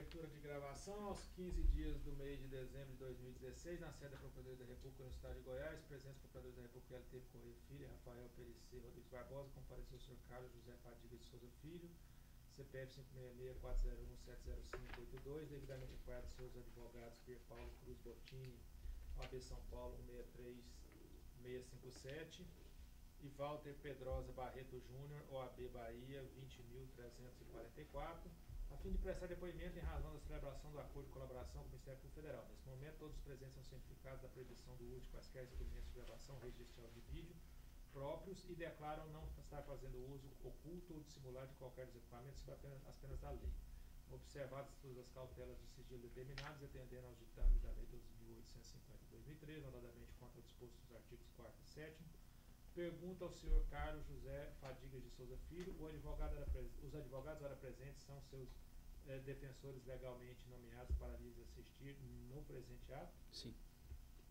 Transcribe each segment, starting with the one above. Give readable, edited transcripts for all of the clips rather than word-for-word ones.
abertura de gravação aos 15 dias do mês de dezembro de 2016, na sede da Procuradoria da República no estado de Goiás, presença do Procurador da República LT Correia Filho, Rafael Perecer Rodrigues Barbosa, compareceu o senhor Carlos José Fadiga de Souza Filho, CPF 566-401-70582, devidamente acompanhado de seus advogados Pier Paulo Cruz Bottini, OAB São Paulo 163657, e Walter Pedrosa Barreto Júnior, OAB Bahia 20.344, a fim de prestar depoimento em razão da celebração do acordo de colaboração com o Ministério Público Federal. Nesse momento, todos os presentes são cientificados da proibição do uso de quaisquer experimentos de gravação, registro de vídeo próprios e declaram não estar fazendo uso oculto ou dissimulado de qualquer dos equipamentos sob as penas da lei. Observadas todas as cautelas de sigilo determinadas, atendendo aos ditames da Lei 12.850/2013, notadamente contra o disposto dos artigos 4º e 7º, pergunta ao senhor Carlos José Fadiga de Souza Filho, os advogados ora presentes são seus defensores legalmente nomeados para lhes assistir no presente ato? Sim.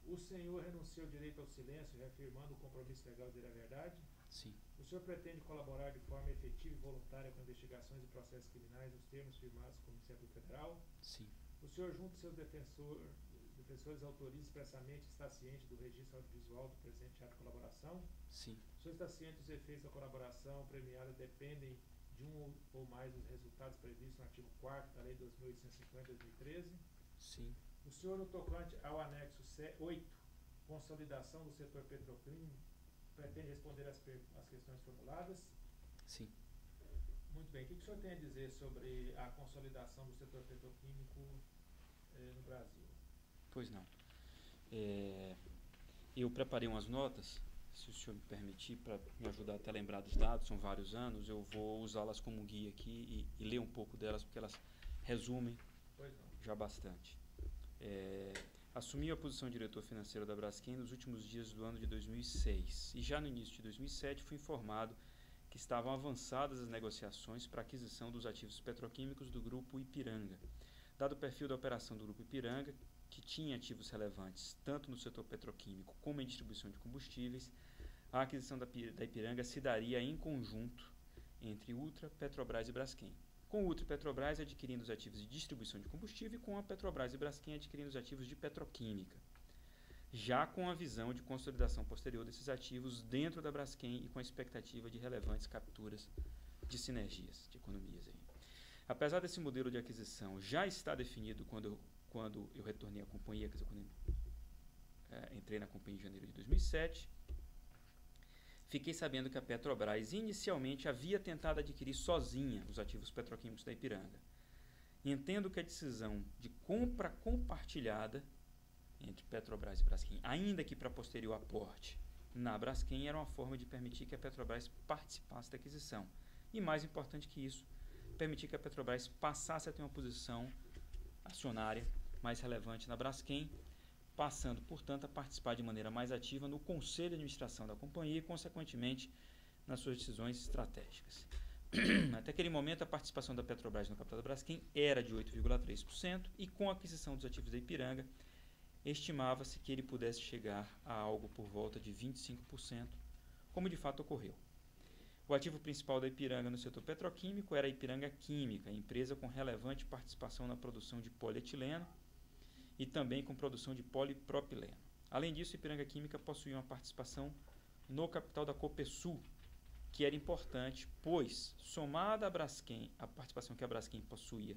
O senhor renuncia ao direito ao silêncio, reafirmando o compromisso legal de dizer a verdade? Sim. O senhor pretende colaborar de forma efetiva e voluntária com investigações e processos criminais nos termos firmados com o Ministério Público Federal? Sim. O senhor, junto aos seus defensores, autoriza expressamente, está ciente do registro audiovisual do presente ato de colaboração? Sim. O senhor está ciente dos efeitos da colaboração premiada dependem de um ou mais dos resultados previstos no artigo 4º da Lei 2.850/2013? Sim. O senhor, no tocante ao anexo 8, consolidação do setor petroquímico, pretende responder às questões formuladas? Sim. Muito bem. O que o senhor tem a dizer sobre a consolidação do setor petroquímico no Brasil? Pois não. Eu preparei umas notas, se o senhor me permitir, para me ajudar até a lembrar dos dados, são vários anos, eu vou usá-las como guia aqui e ler um pouco delas, porque elas resumem já bastante. Assumi a posição de diretor financeiro da Braskem nos últimos dias do ano de 2006 e já no início de 2007 fui informado que estavam avançadas as negociações para a aquisição dos ativos petroquímicos do Grupo Ipiranga. Dado o perfil da operação do Grupo Ipiranga, que tinha ativos relevantes tanto no setor petroquímico como em distribuição de combustíveis, a aquisição da Ipiranga se daria em conjunto entre Ultra, Petrobras e Braskem. Com Ultra e Petrobras adquirindo os ativos de distribuição de combustível e com a Petrobras e Braskem adquirindo os ativos de petroquímica, já com a visão de consolidação posterior desses ativos dentro da Braskem e com a expectativa de relevantes capturas de sinergias, de economias aí. Apesar desse modelo de aquisição já estar definido quando eu retornei à companhia, quer dizer, quando entrei na companhia em janeiro de 2007, fiquei sabendo que a Petrobras inicialmente havia tentado adquirir sozinha os ativos petroquímicos da Ipiranga. Entendo que a decisão de compra compartilhada entre Petrobras e Braskem, ainda que para posterior aporte na Braskem, era uma forma de permitir que a Petrobras participasse da aquisição. E mais importante que isso, permitir que a Petrobras passasse a ter uma posição acionária mais relevante na Braskem, passando, portanto, a participar de maneira mais ativa no conselho de administração da companhia e, consequentemente, nas suas decisões estratégicas. Até aquele momento, a participação da Petrobras no capital da Braskem era de 8,3% e, com a aquisição dos ativos da Ipiranga, estimava-se que ele pudesse chegar a algo por volta de 25%, como de fato ocorreu. O ativo principal da Ipiranga no setor petroquímico era a Ipiranga Química, empresa com relevante participação na produção de polietileno e também com produção de polipropileno. Além disso, a Ipiranga Química possuía uma participação no capital da Copesul, que era importante, pois, somada à Braskem, a participação que a Braskem possuía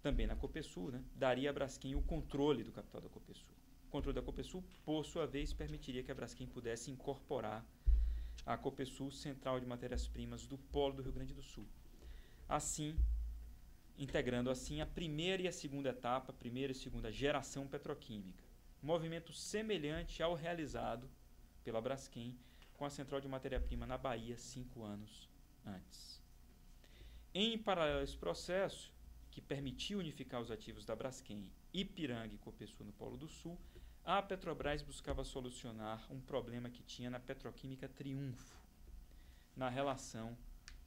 também na Copesul, daria à Braskem o controle do capital da Copesul. O controle da Copesul, por sua vez, permitiria que a Braskem pudesse incorporar a Copesul, central de matérias-primas do Polo do Rio Grande do Sul. Assim, integrando assim a primeira e a segunda etapa, primeira e segunda geração petroquímica. Movimento semelhante ao realizado pela Braskem com a central de matéria-prima na Bahia 5 anos antes. Em paralelo a esse processo, que permitiu unificar os ativos da Braskem, Ipiranga e Copesul no Polo do Sul, a Petrobras buscava solucionar um problema que tinha na Petroquímica Triunfo, na relação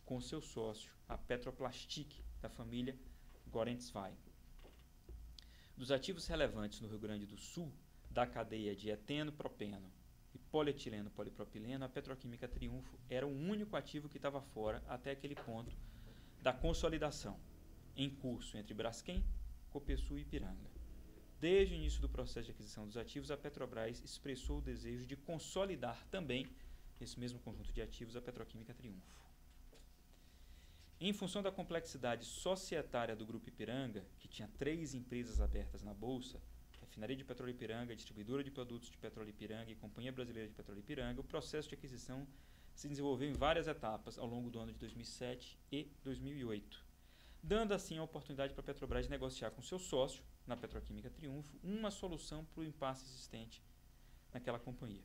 com seu sócio, a Petroplastic, da família Gorenzweig. Dos ativos relevantes no Rio Grande do Sul, da cadeia de eteno-propeno e polietileno-polipropileno, a Petroquímica Triunfo era o único ativo que estava fora até aquele ponto da consolidação em curso entre Braskem, Copesul e Ipiranga. Desde o início do processo de aquisição dos ativos, a Petrobras expressou o desejo de consolidar também esse mesmo conjunto de ativos, a Petroquímica Triunfo. Em função da complexidade societária do Grupo Ipiranga, que tinha 3 empresas abertas na Bolsa, Refinaria de Petróleo Ipiranga, Distribuidora de Produtos de Petróleo Ipiranga e Companhia Brasileira de Petróleo Ipiranga, o processo de aquisição se desenvolveu em várias etapas ao longo do ano de 2007 e 2008, dando assim a oportunidade para a Petrobras negociar com seu sócio, na Petroquímica Triunfo, uma solução para o impasse existente naquela companhia.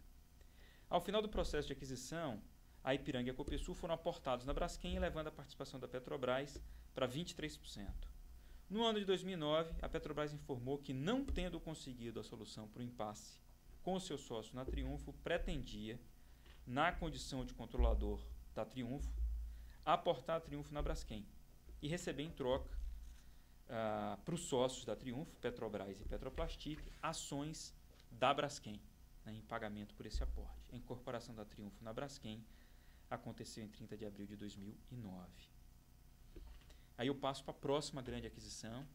Ao final do processo de aquisição, a Ipiranga e a Copesul foram aportados na Braskem, levando a participação da Petrobras para 23%. No ano de 2009, a Petrobras informou que, não tendo conseguido a solução para o impasse com o seu sócio na Triunfo, pretendia, na condição de controlador da Triunfo, aportar a Triunfo na Braskem e receber em troca, para os sócios da Triunfo, Petrobras e Petroplastic, ações da Braskem, né, em pagamento por esse aporte. A incorporação da Triunfo na Braskem aconteceu em 30 de abril de 2009. Aí eu passo para a próxima grande aquisição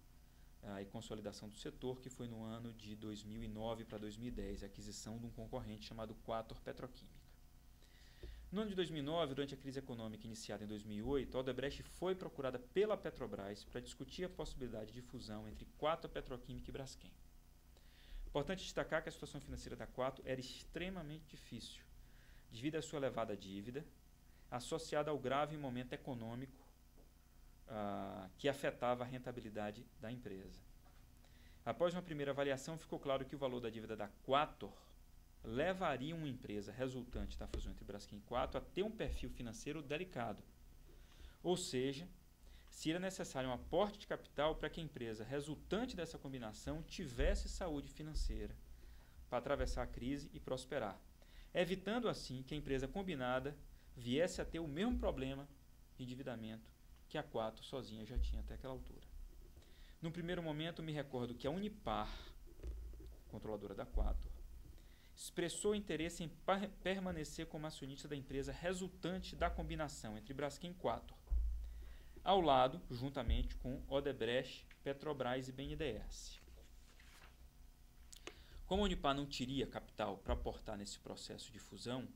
e consolidação do setor, que foi no ano de 2009 para 2010, a aquisição de um concorrente chamado Quator Petroquímica. No ano de 2009, durante a crise econômica iniciada em 2008, a Odebrecht foi procurada pela Petrobras para discutir a possibilidade de fusão entre Quator Petroquímica e Braskem. Importante destacar que a situação financeira da Quator era extremamente difícil, devido à sua elevada dívida, associada ao grave momento econômico que afetava a rentabilidade da empresa. Após uma primeira avaliação, ficou claro que o valor da dívida da Quator levaria uma empresa resultante da fusão entre Braskem e Quator a ter um perfil financeiro delicado. Ou seja, seria necessário um aporte de capital para que a empresa resultante dessa combinação tivesse saúde financeira para atravessar a crise e prosperar, evitando assim que a empresa combinada viesse a ter o mesmo problema de endividamento que a Quator sozinha já tinha até aquela altura. No primeiro momento, me recordo que a Unipar, controladora da Quator, expressou interesse em permanecer como acionista da empresa resultante da combinação entre Braskem e Quator, ao lado, juntamente com Odebrecht, Petrobras e BNDES. Como a Unipar não teria capital para aportar nesse processo de fusão,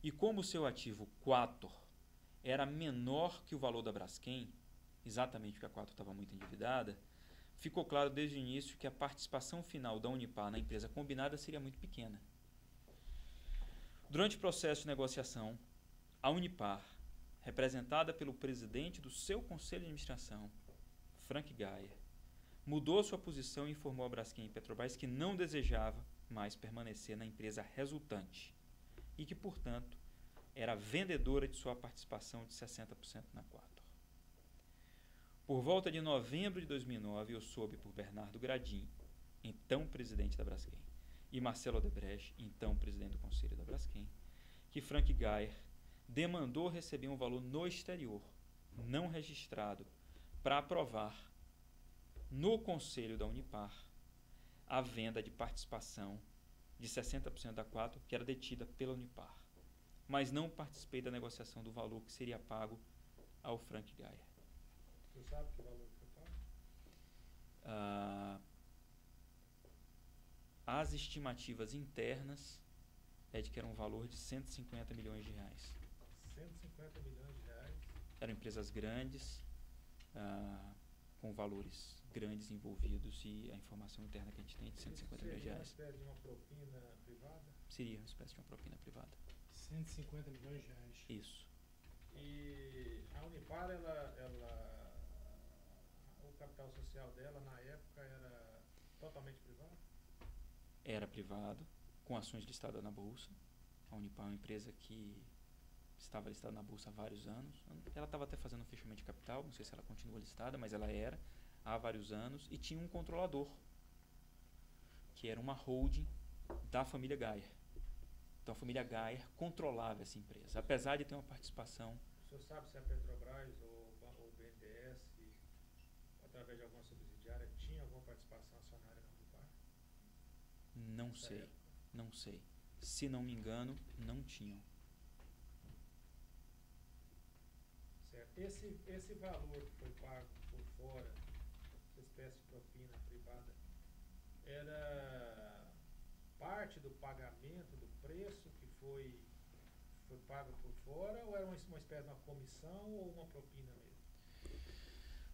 e como o seu ativo Quator era menor que o valor da Braskem, exatamente porque a Quator estava muito endividada, ficou claro desde o início que a participação final da Unipar na empresa combinada seria muito pequena. Durante o processo de negociação, a Unipar, representada pelo presidente do seu conselho de administração, Frank Geyer, mudou sua posição e informou a Braskem e Petrobras que não desejava mais permanecer na empresa resultante e que, portanto, era vendedora de sua participação de 60% na Quator. Por volta de novembro de 2009, eu soube por Bernardo Gradin, então presidente da Braskem, e Marcelo Odebrecht, então presidente do conselho da Braskem, que Frank Geyer demandou receber um valor no exterior, não registrado, para aprovar no conselho da Unipar a venda de participação de 60% da Quator, que era detida pela Unipar. Mas não participei da negociação do valor que seria pago ao Frank Geyer. Você sabe que valor foi pago? As estimativas internas é de que era um valor de 150 milhões de reais. 150 milhões de reais? Eram empresas grandes, com valores grandes envolvidos, e a informação interna que a gente tem é de 150 milhões de reais. Seria uma espécie de uma propina privada? Seria uma espécie de uma propina privada. 150 milhões de reais. Isso. E a Unipar, o capital social dela na época era totalmente privado? Era privado, com ações listadas na Bolsa. A Unipar é uma empresa que estava listada na Bolsa há vários anos. Ela estava até fazendo um fechamento de capital, não sei se ela continua listada, mas ela era há vários anos, e tinha um controlador, que era uma holding da família Geyer. Então a família Geyer controlava essa empresa, apesar de ter uma participação. O senhor sabe se a Petrobras ou o BNDES, através de alguma subsidiária, tinha alguma participação acionária na Unipar? Não sei, não sei. Se não me engano, não tinham. Certo. Esse valor que foi pago por fora, você espécie de propina privada, era parte do pagamento do preço que foi pago por fora, ou era uma espécie de uma comissão ou uma propina mesmo?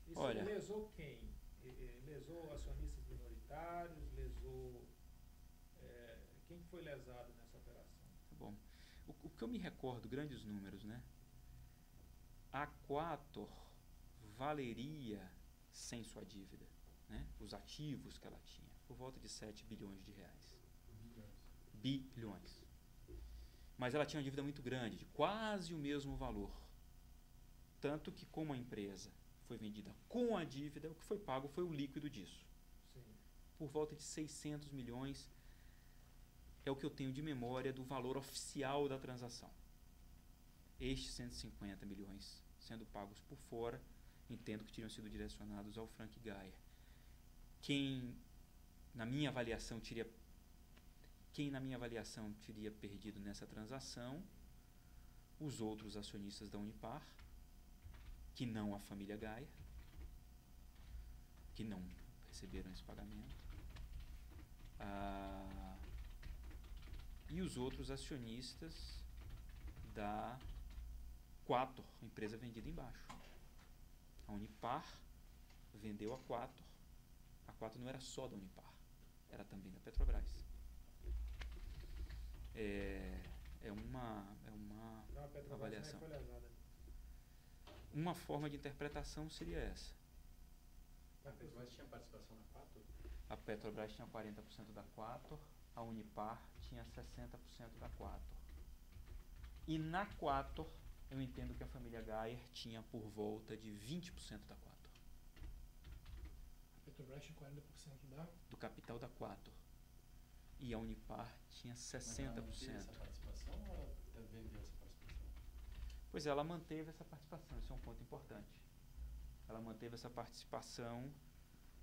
Isso Olha, lesou quem? Lesou acionistas minoritários, lesou... quem foi lesado nessa operação? Bom, o que eu me recordo, grandes números, né? A Quator valeria, sem sua dívida, né? Os ativos que ela tinha, por volta de 7 bilhões de reais. Bilhões. Mas ela tinha uma dívida muito grande, de quase o mesmo valor. Tanto que, como a empresa foi vendida com a dívida, o que foi pago foi o líquido disso. Sim. Por volta de 600 milhões é o que eu tenho de memória do valor oficial da transação. Estes 150 milhões sendo pagos por fora, entendo que teriam sido direcionados ao Frank Gaia. Quem, na minha avaliação, teria perdido nessa transação? Os outros acionistas da Unipar, que não a família Gaia, que não receberam esse pagamento. E os outros acionistas da Quator, empresa vendida embaixo. A Unipar vendeu a Quator. A Quator não era só da Unipar, era também da Petrobras. É uma avaliação. Uma forma de interpretação seria essa. A Petrobras tinha participação na Quator? A Petrobras tinha 40% da Quator, a Unipar tinha 60% da Quator. E na Quator, eu entendo que a família Gaia tinha por volta de 20% da Quator. A Petrobras tinha 40% do capital da Quator. E a Unipar tinha 60%. Mas ela manteve essa participação ou ela vendeu essa participação? Pois é, ela manteve essa participação, isso é um ponto importante. Ela manteve essa participação,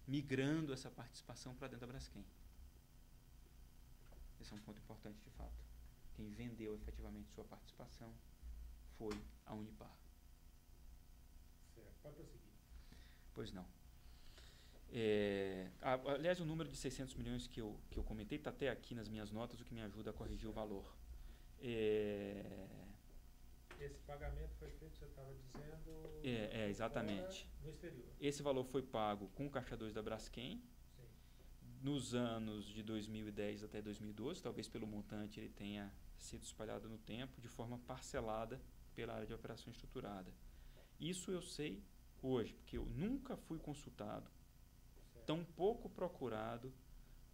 migrando essa participação para dentro da Braskem. Esse é um ponto importante de fato. Quem vendeu efetivamente sua participação foi a Unipar. Certo, pode prosseguir. Pois não. Aliás, o número de 600 milhões que eu comentei está até aqui nas minhas notas, o que me ajuda a corrigir o valor. Esse pagamento foi feito, você estava dizendo... Exatamente. No exterior. Esse valor foi pago com o caixa 2 da Braskem. Sim. Nos anos de 2010 até 2012, talvez pelo montante ele tenha sido espalhado no tempo, de forma parcelada pela área de operação estruturada. Isso eu sei hoje, porque eu nunca fui consultado, tão pouco procurado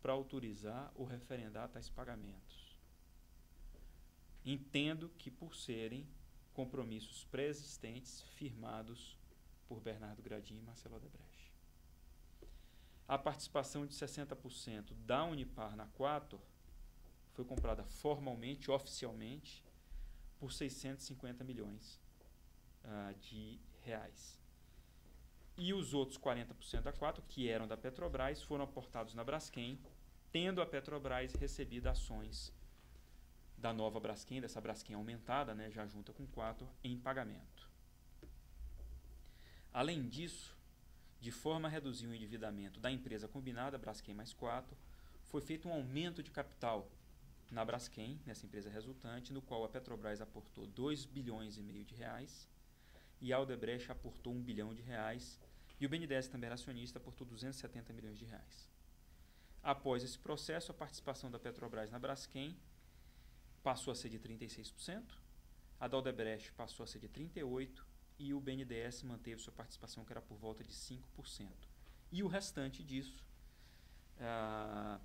para autorizar ou referendar tais pagamentos. Entendo que por serem compromissos pré-existentes firmados por Bernardo Gradin e Marcelo Odebrecht. A participação de 60% da Unipar na Quator foi comprada formalmente, oficialmente, por 650 milhões de reais. E os outros 40% da Quator, que eram da Petrobras, foram aportados na Braskem, tendo a Petrobras recebido ações da nova Braskem, dessa Braskem aumentada, né, já junta com Quator, em pagamento. Além disso, de forma a reduzir o endividamento da empresa combinada, Braskem mais Quator, foi feito um aumento de capital na Braskem, nessa empresa resultante, no qual a Petrobras aportou 2 bilhões e meio de reais e a Odebrecht aportou 1 bilhão de reais e o BNDES, também era acionista, aportou 270 milhões de reais. Após esse processo, a participação da Petrobras na Braskem passou a ser de 36%, a da Odebrecht passou a ser de 38% e o BNDES manteve sua participação, que era por volta de 5%. E o restante disso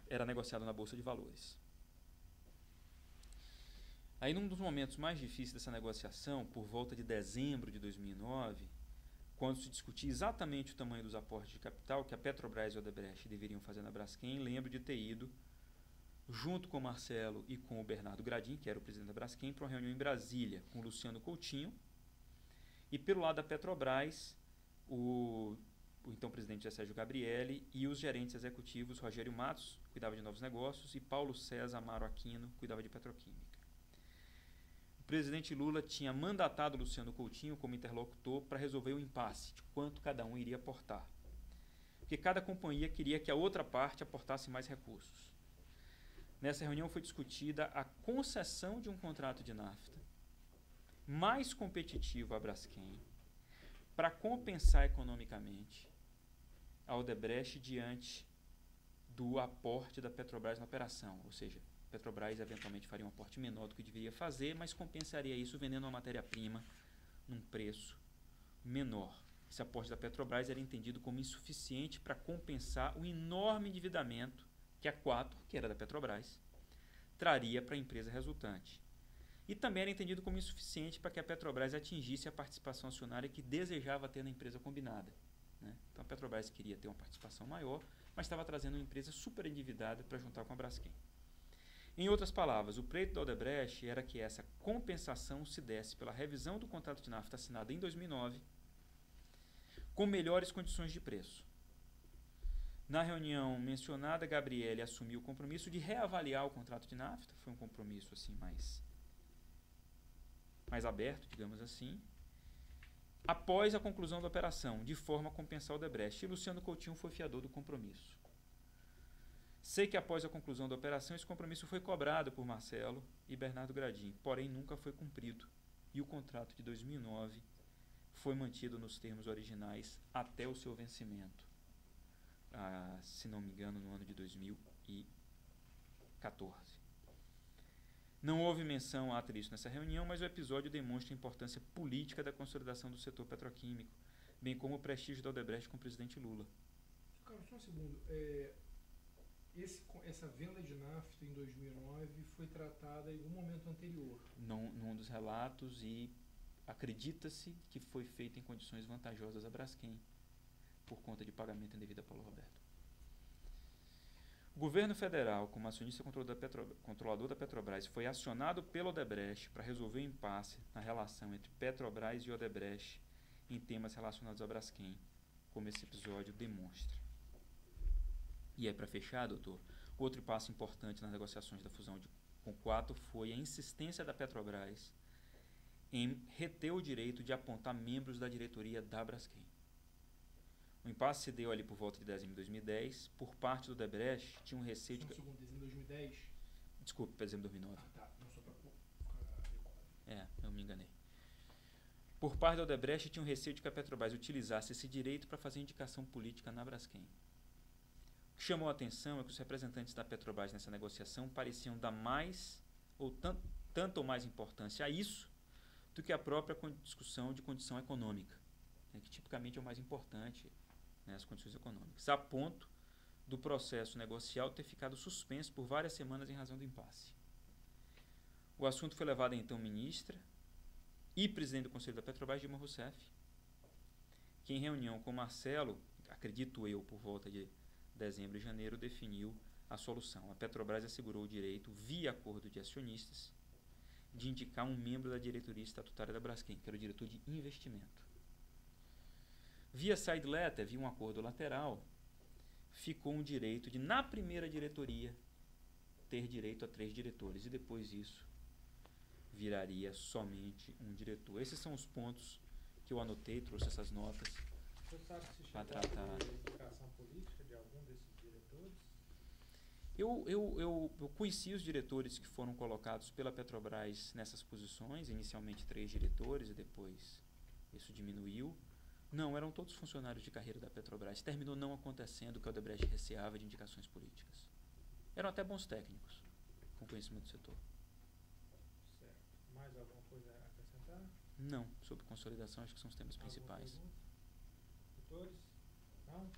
era negociado na Bolsa de Valores. Aí, num dos momentos mais difíceis dessa negociação, por volta de dezembro de 2009, quando se discutia exatamente o tamanho dos aportes de capital que a Petrobras e a Odebrecht deveriam fazer na Braskem, lembro de ter ido, junto com o Marcelo e com o Bernardo Gradin, que era o presidente da Braskem, para uma reunião em Brasília com o Luciano Coutinho. E pelo lado da Petrobras, o então presidente José Sérgio Gabrielli e os gerentes executivos Rogério Matos, que cuidava de novos negócios, e Paulo César Amaro Aquino, que cuidava de petroquímica. O presidente Lula tinha mandatado Luciano Coutinho como interlocutor para resolver o impasse de quanto cada um iria aportar. porque cada companhia queria que a outra parte aportasse mais recursos. Nessa reunião foi discutida a concessão de um contrato de nafta mais competitivo à Braskem para compensar economicamente a Odebrecht diante do aporte da Petrobras na operação, ou seja, a Petrobras eventualmente faria um aporte menor do que deveria fazer, mas compensaria isso vendendo uma matéria-prima num preço menor. Esse aporte da Petrobras era entendido como insuficiente para compensar o enorme endividamento que a Quatro, que era da Petrobras, traria para a empresa resultante. E também era entendido como insuficiente para que a Petrobras atingisse a participação acionária que desejava ter na empresa combinada, né? Então a Petrobras queria ter uma participação maior, mas estava trazendo uma empresa super endividada para juntar com a Braskem. Em outras palavras, o pleito da Odebrecht era que essa compensação se desse pela revisão do contrato de nafta assinado em 2009 com melhores condições de preço. Na reunião mencionada, Gabriele assumiu o compromisso de reavaliar o contrato de nafta, foi um compromisso assim mais aberto, digamos assim, após a conclusão da operação, de forma a compensar o Odebrecht. E Luciano Coutinho foi fiador do compromisso. Sei que após a conclusão da operação, esse compromisso foi cobrado por Marcelo e Bernardo Gradin, porém nunca foi cumprido, e o contrato de 2009 foi mantido nos termos originais até o seu vencimento, se não me engano, no ano de 2014. Não houve menção a isso nessa reunião, mas o episódio demonstra a importância política da consolidação do setor petroquímico, bem como o prestígio da Odebrecht com o presidente Lula. Carlos, só um segundo. Essa venda de nafta em 2009 foi tratada em algum momento anterior? Num dos relatos, e acredita-se que foi feita em condições vantajosas à Braskem, por conta de pagamento indevido a Paulo Roberto. O governo federal, como acionista controlador da Petrobras, foi acionado pela Odebrecht para resolver o impasse na relação entre Petrobras e Odebrecht em temas relacionados à Braskem, como esse episódio demonstra. E aí, para fechar, doutor, outro passo importante nas negociações da fusão com Quatro foi a insistência da Petrobras em reter o direito de apontar membros da diretoria da Braskem. O impasse se deu ali por volta de dezembro de 2010. Por parte do Odebrecht, tinha um receio de... Segundo, dezembro de 2010? Desculpe, dezembro de 2009. Tá. Não, só para ficar... Eu me enganei. Por parte do Odebrecht, tinha um receio de que a Petrobras utilizasse esse direito para fazer indicação política na Braskem. O que chamou a atenção é que os representantes da Petrobras nessa negociação pareciam dar mais, ou tanto ou mais importância a isso, do que a própria discussão de condição econômica, né, que tipicamente é o mais importante, né, as condições econômicas, a ponto do processo negocial ter ficado suspenso por várias semanas em razão do impasse. O assunto foi levado à então ministra e presidente do Conselho da Petrobras, Dilma Rousseff, que em reunião com Marcelo, acredito eu, por volta de dezembro e janeiro, definiu a solução. A Petrobras assegurou o direito, via acordo de acionistas, de indicar um membro da diretoria estatutária da Braskem, que era o diretor de investimento. Via side letter, via um acordo lateral, ficou um direito de, na primeira diretoria, ter direito a 3 diretores, e depois disso viraria somente um diretor. Esses são os pontos que eu anotei, trouxe essas notas para tratar. A indicação política de algum desses diretores? Eu conheci os diretores que foram colocados pela Petrobras nessas posições, inicialmente 3 diretores e depois isso diminuiu. Não, eram todos funcionários de carreira da Petrobras. Terminou não acontecendo o que a Odebrecht receava de indicações políticas. Eram até bons técnicos, com conhecimento do setor. Certo. Mais alguma coisa a acrescentar? Não, sobre consolidação acho que são os temas principais. Doutores? Não?